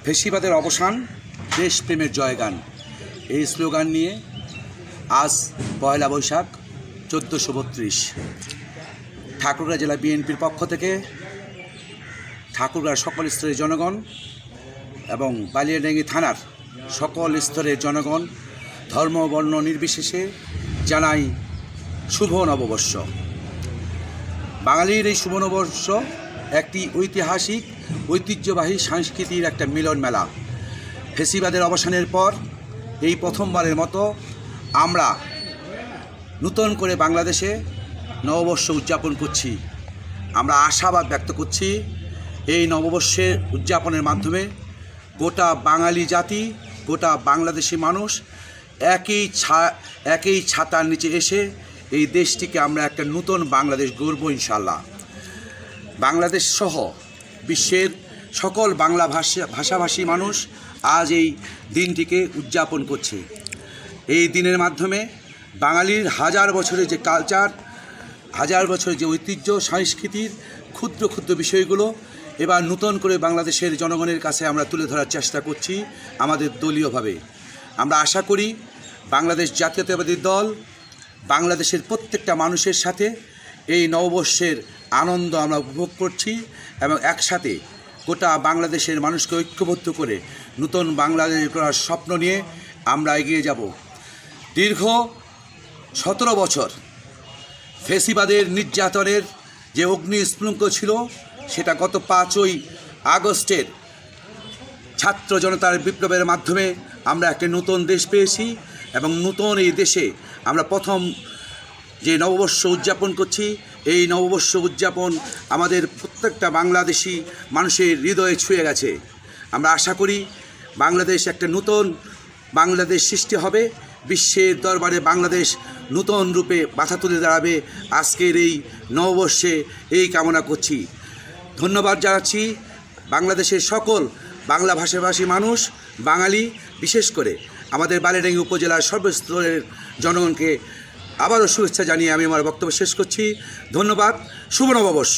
ফেসিবাদের অবসান, দেশপ্রেমের জয়গান, এই স্লোগান নিয়ে আজ পয়লা বৈশাখ 1432 ঠাকুরগাঁও জেলা বিএনপির পক্ষ থেকে ঠাকুরগাঁওর সকল স্তরের জনগণ এবং বালিয়াডাঙ্গি থানার সকল স্তরের জনগণ ধর্ম বর্ণ নির্বিশেষে জানাই শুভ নববর্ষ। বাঙালির এই শুভ নববর্ষ একটি ঐতিহাসিক ঐতিহ্যবাহী সাংস্কৃতিক একটা মিলন মেলা। ফেসিবাদের অবসানের পর এই প্রথমবারের মতো আমরা নতুন করে বাংলাদেশে নববর্ষ উদযাপন করছি। আমরা আশাবাদ ব্যক্ত করছি এই নববর্ষের উদযাপনের মাধ্যমে গোটা বাঙালি জাতি, গোটা বাংলাদেশি মানুষ একই ছাতার নিচে এসে এই দেশটিকে আমরা একটা নতুন বাংলাদেশ গড়ব ইনশাল্লাহ। বাংলাদেশ সহ বিশ্বের সকল বাংলা ভাষাভাষী মানুষ আজ এই দিনটিকে উদযাপন করছে। এই দিনের মাধ্যমে বাঙালির হাজার বছরের যে কালচার, হাজার বছরের যে ঐতিহ্য, সংস্কৃতির ক্ষুদ্র ক্ষুদ্র বিষয়গুলো এবার নতুন করে বাংলাদেশের জনগণের কাছে আমরা তুলে ধরার চেষ্টা করছি আমাদের দলীয়ভাবে। আমরা আশা করি বাংলাদেশ জাতীয়তাবাদী দল বাংলাদেশের প্রত্যেকটা মানুষের সাথে এই নববর্ষের আনন্দ আমরা উপভোগ করছি এবং একসাথে গোটা বাংলাদেশের মানুষকে ঐক্যবদ্ধ করে নতুন বাংলাদেশ গড়ার স্বপ্ন নিয়ে আমরা এগিয়ে যাব। দীর্ঘ 17 বছর ফেসিবাদের নির্যাতনের যে অগ্নিস্ফুলিঙ্গ ছিল সেটা গত 5ই আগস্টের ছাত্র জনতার বিপ্লবের মাধ্যমে আমরা একটা নতুন দেশ পেয়েছি এবং নতুন এই দেশে আমরা প্রথম যে নববর্ষ উদযাপন করছি, এই নববর্ষ উদযাপন আমাদের প্রত্যেকটা বাংলাদেশি মানুষের হৃদয়ে ছুঁয়ে গেছে। আমরা আশা করি বাংলাদেশ একটা নতুন বাংলাদেশ সৃষ্টি হবে, বিশ্বের দরবারে বাংলাদেশ নতুন রূপে মাথা তুলে দাঁড়াবে। আজকের এই নববর্ষে এই কামনা করছি। ধন্যবাদ জানাচ্ছি বাংলাদেশের সকল বাংলা ভাষাভাষী মানুষ, বাঙালি, বিশেষ করে আমাদের বালিয়াডাঙ্গি উপজেলার সর্বস্তরের জনগণকে আবারও শুভেচ্ছা জানিয়ে আমি আমার বক্তব্য শেষ করছি। ধন্যবাদ। শুভ নববর্ষ।